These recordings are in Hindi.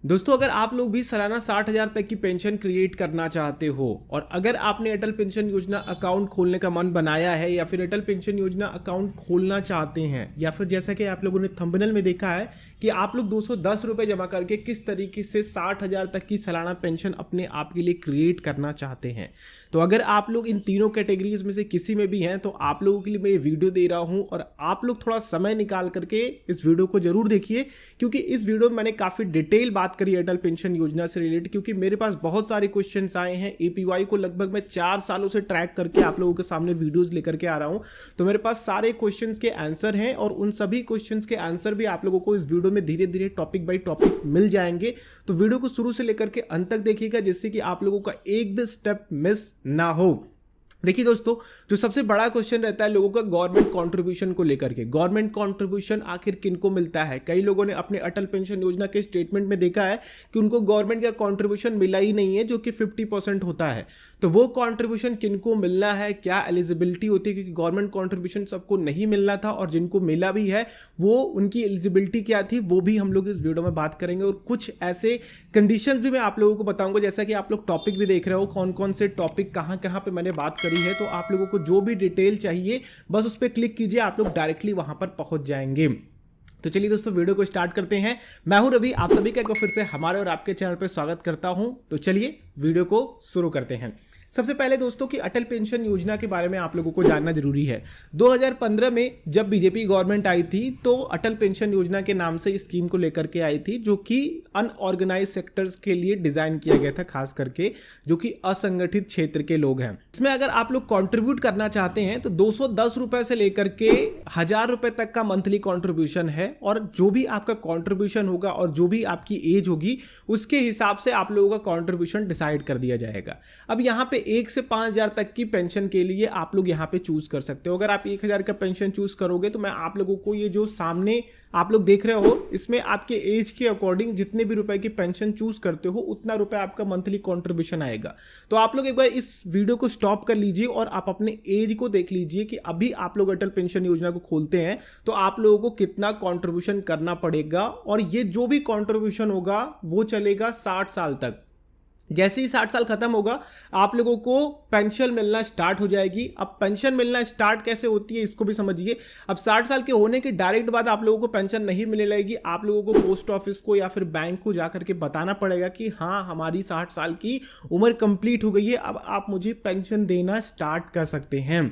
दोस्तों, अगर आप लोग भी सालाना 60,000 तक की पेंशन क्रिएट करना चाहते हो और अगर आपने अटल पेंशन योजना अकाउंट खोलने का मन बनाया है या फिर अटल पेंशन योजना अकाउंट खोलना चाहते हैं या फिर जैसा कि आप लोगों ने थंबनेल में देखा है कि आप लोग 210 रुपये जमा करके किस तरीके से 60,000 तक की सालाना पेंशन अपने आप के लिए क्रिएट करना चाहते हैं, तो अगर आप लोग इन तीनों कैटेगरीज में से किसी में भी हैं तो आप लोगों के लिए मैं ये वीडियो दे रहा हूं और आप लोग थोड़ा समय निकाल करके इस वीडियो को जरूर देखिए, क्योंकि इस वीडियो में मैंने काफ़ी डिटेल बात करी अटल पेंशन योजना से रिलेटेड। क्योंकि मेरे पास बहुत सारे क्वेश्चंस आए हैं, एपीवाई को लगभग मैं 4 सालों से ट्रैक करके आप लोगों के सामने वीडियोस लेकर के आ रहा हूं, तो मेरे पास सारे क्वेश्चंस के आंसर हैं और उन सभी क्वेश्चंस के आंसर भी आप लोगों को इस वीडियो में धीरे धीरे टॉपिक बाई टॉपिक मिल जाएंगे। तो वीडियो को शुरू से लेकर के अंत तक देखिएगा जिससे कि आप लोगों का एक भी स्टेप मिस ना हो। देखिए दोस्तों, जो सबसे बड़ा क्वेश्चन रहता है लोगों का गवर्नमेंट कंट्रीब्यूशन को लेकर के, गवर्नमेंट कंट्रीब्यूशन आखिर किनको मिलता है। कई लोगों ने अपने अटल पेंशन योजना के स्टेटमेंट में देखा है कि उनको गवर्नमेंट का कंट्रीब्यूशन मिला ही नहीं है, जो कि 50% होता है। तो वो कंट्रीब्यूशन किनको मिलना है, क्या एलिजिबिलिटी होती है, क्योंकि गवर्नमेंट कंट्रीब्यूशन सबको नहीं मिलना था और जिनको मिला भी है वो उनकी एलिजिबिलिटी क्या थी वो भी हम लोग इस वीडियो में बात करेंगे। और कुछ ऐसे कंडीशन भी मैं आप लोगों को बताऊंगा, जैसा कि आप लोग टॉपिक भी देख रहे हो कौन कौन से टॉपिक कहां कहां पे मैंने बात करी है। तो आप लोगों को जो भी डिटेल चाहिए बस उस पर क्लिक कीजिए, आप लोग डायरेक्टली वहां पर पहुंच जाएंगे। तो चलिए दोस्तों, वीडियो को स्टार्ट करते हैं। मैं हूं रवि, आप सभी का एक बार फिर से हमारे और आपके चैनल पर स्वागत करता हूं। तो चलिए वीडियो को शुरू करते हैं। सबसे पहले दोस्तों की अटल पेंशन योजना के बारे में आप लोगों को जानना जरूरी है। 2015 में जब बीजेपी गवर्नमेंट आई थी तो अटल पेंशन योजना के नाम से इस स्कीम को लेकर के आई थी, जो कि अनऑर्गेनाइज सेक्टर्स के लिए डिजाइन किया गया था, खास करके जो कि असंगठित क्षेत्र के लोग हैं। इसमें अगर आप लोग कंट्रीब्यूट करना चाहते हैं तो 210 रुपए से लेकर के 1000 रुपए तक का मंथली कंट्रीब्यूशन है और जो भी आपका कंट्रीब्यूशन होगा और जो भी आपकी एज होगी उसके हिसाब से आप लोगों का कंट्रीब्यूशन डिसाइड कर दिया जाएगा। अब यहाँ पे 1 से 5,000 तक की पेंशन के लिए आप लोग यहाँ पे चूज कर सकते हो। अगर आप 1,000 का पेंशन चूज करोगे तो मैं आप लोगों को ये जो सामने आप लोग देख रहे हो इसमें आपके एज के अकॉर्डिंग जितने भी रुपए की पेंशन चूज करते हो उतना रुपए आपका मंथली कंट्रीब्यूशन आएगा। तो आप लोग एक बार इस वीडियो को स्टॉप कर लीजिए और आप अपने एज को देख लीजिए कि अभी आप लोग अटल पेंशन योजना को खोलते हैं तो आप लोगों को कितना कंट्रीब्यूशन करना पड़ेगा। और ये जो भी कंट्रीब्यूशन होगा वो चलेगा 60 साल तक। जैसे ही 60 साल खत्म होगा आप लोगों को पेंशन मिलना स्टार्ट हो जाएगी। अब पेंशन मिलना स्टार्ट कैसे होती है इसको भी समझिए। अब 60 साल के होने के डायरेक्ट बाद आप लोगों को पेंशन नहीं मिलने लगेगी। आप लोगों को पोस्ट ऑफिस को या फिर बैंक को जाकर के बताना पड़ेगा कि हाँ, हमारी 60 साल की उम्र कंप्लीट हो गई है, अब आप मुझे पेंशन देना स्टार्ट कर सकते हैं।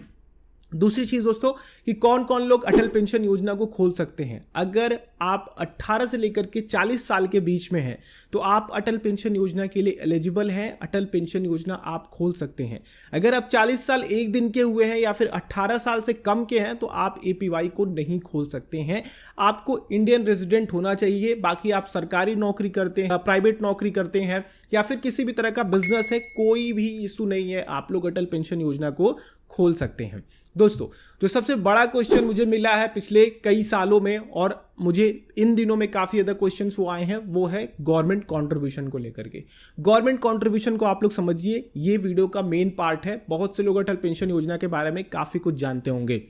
दूसरी चीज दोस्तों कि कौन कौन लोग अटल पेंशन योजना को खोल सकते हैं। अगर आप 18 से लेकर के 40 साल के बीच में हैं तो आप अटल पेंशन योजना के लिए एलिजिबल हैं, अटल पेंशन योजना आप खोल सकते हैं। अगर आप 40 साल 1 दिन के हुए हैं या फिर 18 साल से कम के हैं तो आप एपीवाई को नहीं खोल सकते हैं। आपको इंडियन रेजिडेंट होना चाहिए। बाकी आप सरकारी नौकरी करते हैं, प्राइवेट नौकरी करते हैं या फिर किसी भी तरह का बिजनेस है, कोई भी इशू नहीं है, आप लोग अटल पेंशन योजना को खोल सकते हैं। दोस्तों, जो सबसे बड़ा क्वेश्चन मुझे मिला है पिछले कई सालों में और मुझे इन दिनों में काफी ज्यादा क्वेश्चंस वो आए हैं, वो है गवर्नमेंट कंट्रीब्यूशन को लेकर के। गवर्नमेंट कंट्रीब्यूशन को आप लोग समझिए, ये वीडियो का मेन पार्ट है। बहुत से लोग अटल पेंशन योजना के बारे में काफी कुछ जानते होंगे।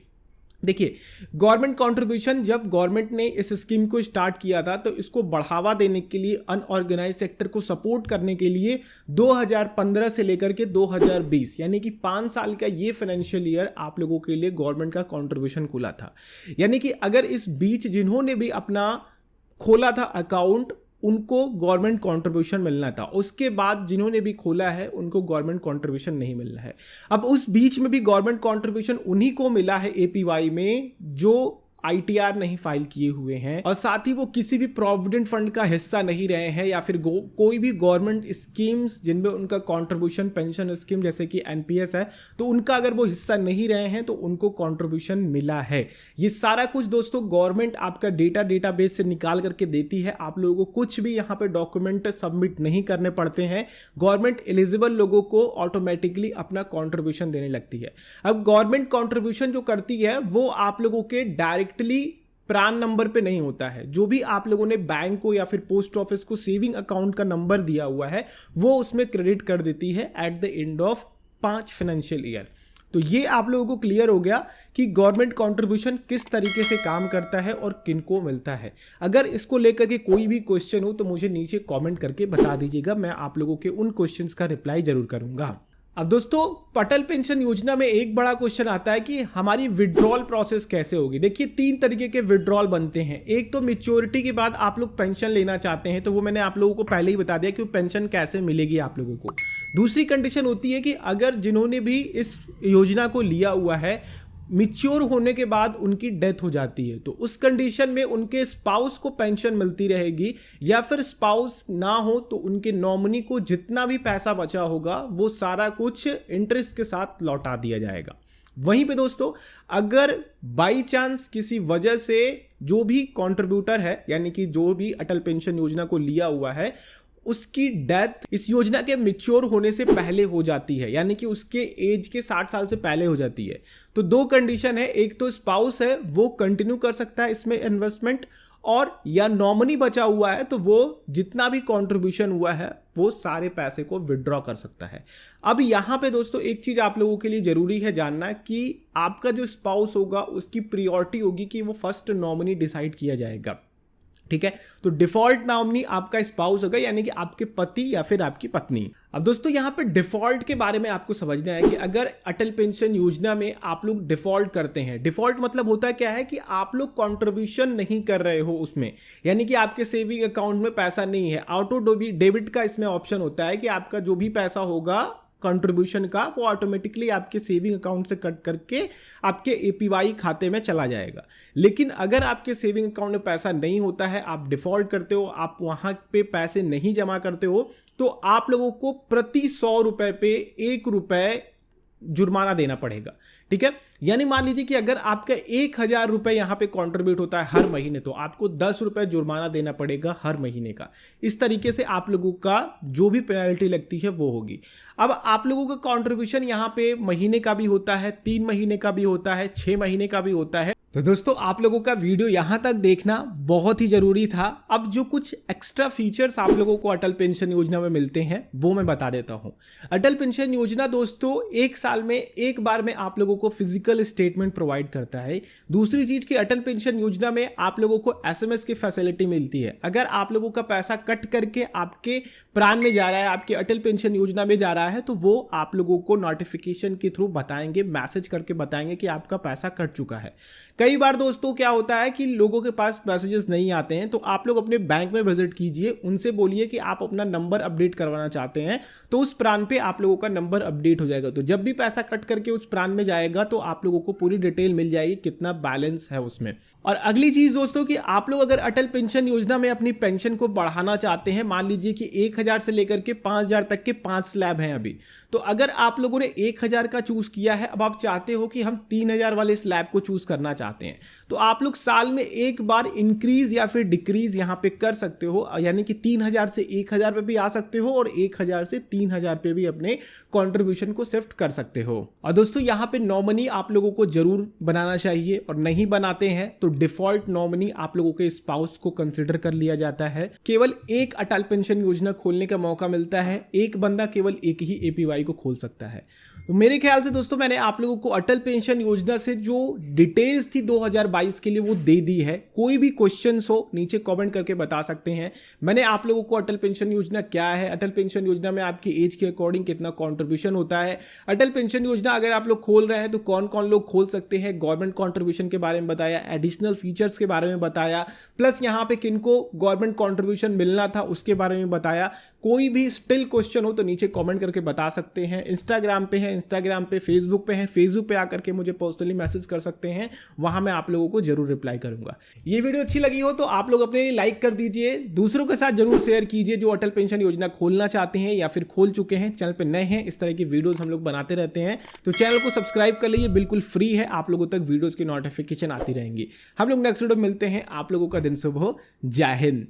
देखिए, गवर्नमेंट कंट्रीब्यूशन जब गवर्नमेंट ने इस स्कीम को स्टार्ट किया था तो इसको बढ़ावा देने के लिए, अनऑर्गेनाइज सेक्टर को सपोर्ट करने के लिए 2015 से लेकर के 2020 यानी कि 5 साल का ये फाइनेंशियल ईयर आप लोगों के लिए गवर्नमेंट का कंट्रीब्यूशन खुला था। यानी कि अगर इस बीच जिन्होंने भी अपना खोला था अकाउंट उनको गवर्नमेंट कंट्रीब्यूशन मिलना था, उसके बाद जिन्होंने भी खोला है उनको गवर्नमेंट कंट्रीब्यूशन नहीं मिलना है। अब उस बीच में भी गवर्नमेंट कंट्रीब्यूशन उन्हीं को मिला है एपीवाई में जो आईटीआर नहीं फाइल किए हुए हैं और साथ ही वो किसी भी प्रोविडेंट फंड का हिस्सा नहीं रहे हैं या फिर कोई भी गवर्नमेंट स्कीम्स जिनमें उनका कंट्रीब्यूशन, पेंशन स्कीम जैसे कि एनपीएस है, तो उनका अगर वो हिस्सा नहीं रहे हैं तो उनको कंट्रीब्यूशन मिला है। ये सारा कुछ दोस्तों गवर्नमेंट आपका डेटाबेस से निकाल करके देती है। आप लोगों को कुछ भी यहाँ पे डॉक्यूमेंट सबमिट नहीं करने पड़ते हैं। गवर्नमेंट एलिजिबल लोगों को ऑटोमेटिकली अपना कंट्रीब्यूशन देने लगती है। अब गवर्नमेंट कंट्रीब्यूशन जो करती है वो आप लोगों के डायरेक्टली प्रान नंबर पे नहीं होता है। जो भी आप लोगों ने बैंक को या फिर पोस्ट ऑफिस को सेविंग अकाउंट का नंबर दिया हुआ है वो उसमें क्रेडिट कर देती है at the end of 5 financial year. तो ये आप लोगों को क्लियर हो गया कि गवर्नमेंट कंट्रीब्यूशन किस तरीके से काम करता है और किनको मिलता है। अगर इसको लेकर के कोई भी क्वेश्चन हो तो मुझे नीचे कमेंट करके बता दीजिएगा, मैं आप लोगों के उन क्वेश्चंस का रिप्लाई जरूर करूंगा। अब दोस्तों, अटल पेंशन योजना में एक बड़ा क्वेश्चन आता है कि हमारी विड्रॉल प्रोसेस कैसे होगी। देखिए 3 तरीके के विड्रॉल बनते हैं। एक तो मैच्योरिटी के बाद आप लोग पेंशन लेना चाहते हैं, तो वो मैंने आप लोगों को पहले ही बता दिया कि वो पेंशन कैसे मिलेगी आप लोगों को। दूसरी कंडीशन होती है कि अगर जिन्होंने भी इस योजना को लिया हुआ है मैच्योर होने के बाद उनकी डेथ हो जाती है, तो उस कंडीशन में उनके स्पाउस को पेंशन मिलती रहेगी, या फिर स्पाउस ना हो तो उनके नॉमिनी को जितना भी पैसा बचा होगा वो सारा कुछ इंटरेस्ट के साथ लौटा दिया जाएगा। वहीं पे दोस्तों, अगर बाई चांस किसी वजह से जो भी कंट्रीब्यूटर है, यानी कि जो भी अटल पेंशन योजना को लिया हुआ है, उसकी डेथ इस योजना के मैच्योर होने से पहले हो जाती है, यानी कि उसके एज के 60 साल से पहले हो जाती है, तो 2 कंडीशन है। एक तो स्पाउस है वो कंटिन्यू कर सकता है इसमें इन्वेस्टमेंट, और या नॉमिनी बचा हुआ है तो वो जितना भी कंट्रीब्यूशन हुआ है वो सारे पैसे को विड्रॉ कर सकता है। अब यहां पे दोस्तों एक चीज आप लोगों के लिए जरूरी है जानना कि आपका जो स्पाउस होगा उसकी प्रायोरिटी होगी कि वो फर्स्ट नॉमिनी डिसाइड किया जाएगा, ठीक है। तो डिफॉल्ट नॉमिनी आपका स्पाउस होगा, यानी कि आपके पति या फिर आपकी पत्नी। अब दोस्तों यहाँ पे डिफॉल्ट के बारे में आपको समझना है कि अगर अटल पेंशन योजना में आप लोग डिफॉल्ट करते हैं, डिफॉल्ट मतलब होता है क्या है कि आप लोग कंट्रीब्यूशन नहीं कर रहे हो उसमें, यानी कि आपके सेविंग अकाउंट में पैसा नहीं है। ऑटो डेबिट का इसमें ऑप्शन होता है कि आपका जो भी पैसा होगा कंट्रीब्यूशन का वो ऑटोमेटिकली आपके सेविंग अकाउंट से कट करके आपके एपीवाई खाते में चला जाएगा। लेकिन अगर आपके सेविंग अकाउंट में पैसा नहीं होता है, आप डिफॉल्ट करते हो, आप वहां पे पैसे नहीं जमा करते हो, तो आप लोगों को प्रति 100 रुपए पे 1 रुपए जुर्माना देना पड़ेगा, ठीक है। यानी मान लीजिए कि अगर आपका 1000 रुपए यहां पे कंट्रीब्यूट होता है हर महीने, तो आपको 10 रुपए जुर्माना देना पड़ेगा हर महीने का। इस तरीके से आप लोगों का जो भी पेनल्टी लगती है वो होगी। अब आप लोगों का कंट्रीब्यूशन यहां पे महीने का भी होता है, 3 महीने का भी होता है, 6 महीने का भी होता है। तो दोस्तों आप लोगों का वीडियो यहां तक देखना बहुत ही जरूरी था। अब जो कुछ एक्स्ट्रा फीचर्स आप लोगों को अटल पेंशन योजना में मिलते हैं वो मैं बता देता हूं। अटल पेंशन योजना दोस्तों 1 साल में एक बार में आप लोगों को फिजिकल स्टेटमेंट प्रोवाइड करता है। दूसरी चीज की अटल पेंशन योजना में आप लोगों को एसएमएस की फैसिलिटी मिलती है। अगर आप लोगों का पैसा कट करके आपके प्राण में जा रहा है, आपके अटल पेंशन योजना में जा रहा है, तो वो आप लोगों को नोटिफिकेशन के थ्रू बताएंगे, मैसेज करके बताएंगे कि आपका पैसा कट चुका है। कई बार दोस्तों क्या होता है कि लोगों के पास मैसेजेस नहीं आते हैं, तो आप लोग अपने बैंक में विजिट कीजिए, उनसे बोलिए कि आप अपना नंबर अपडेट करवाना चाहते हैं, तो उस प्राण पे आप लोगों का नंबर अपडेट हो जाएगा। तो जब भी पैसा कट करके उस प्राण में जाएगा तो आप लोगों को पूरी डिटेल मिल जाएगी कितना बैलेंस है उसमें। और अगली चीज दोस्तों कि आप लोग अगर अटल पेंशन योजना में अपनी पेंशन को बढ़ाना चाहते हैं, मान लीजिए कि 1000 से लेकर के 5000 तक के 5 स्लैब हैं अभी, तो अगर आप लोगों ने 1000 का चूज किया है, अब आप चाहते हो कि हम 3000 वाले स्लैब को चूज करना चाहते हैं, तो आप लोग साल में एक बार इंक्रीज या फिर डिक्रीज यहां पे कर सकते हो, यानी कि 3000 से 1000 पे भी आ सकते हो और 1000 से 3000 पे भी अपने कंट्रीब्यूशन को शिफ्ट कर सकते हो। और दोस्तों यहां पे नॉमिनी आप लोगों को जरूर बनाना चाहिए, और नहीं बनाते हैं तो डिफॉल्ट नॉमिनी आप लोगों के स्पाउस को कंसिडर कर लिया जाता है। केवल एक अटल पेंशन योजना खोलने का मौका मिलता है, एक बंदा केवल एक ही एपीवाई को खोल सकता है। तो मेरे ख्याल से दोस्तों मैंने आप लोगों को अटल पेंशन योजना से जो डिटेल्स थी 2022 के लिए वो दे दी है। कोई भी क्वेश्चंस हो नीचे कमेंट करके बता सकते हैं। मैंने आप लोगों को अटल पेंशन योजना क्या है, अटल पेंशन योजना में आपकी एज के अकॉर्डिंग कितना कंट्रीब्यूशन होता है, अटल पेंशन योजना अगर आप लोग खोल रहे हैं तो कौन कौन लोग खोल सकते हैं, गवर्नमेंट कंट्रीब्यूशन के बारे में बताया, एडिशनल फीचर्स के बारे में बताया, प्लस यहाँ पे किनको गवर्नमेंट कंट्रीब्यूशन मिलना था उसके बारे में बताया। कोई भी स्टिल क्वेश्चन हो तो नीचे कमेंट करके बता सकते हैं। इंस्टाग्राम पे है, इंस्टाग्राम पे, फेसबुक पे है, फेसबुक पे आकर के मुझे पर्सनली मैसेज कर सकते हैं, वहां मैं आप लोगों को जरूर रिप्लाई करूंगा। ये वीडियो अच्छी लगी हो तो आप लोग अपने लिए लाइक कर दीजिए, दूसरों के साथ जरूर शेयर कीजिए जो अटल पेंशन योजना खोलना चाहते हैं या फिर खोल चुके हैं। चैनल पे नए हैं, इस तरह की वीडियोस हम लोग बनाते रहते हैं, तो चैनल को सब्सक्राइब कर लीजिए, बिल्कुल फ्री है, आप लोगों तक वीडियोस की नोटिफिकेशन आती रहेंगी। हम लोग नेक्स्ट वीडियो मिलते हैं, आप लोगों का दिन शुभ हो। जय हिंद।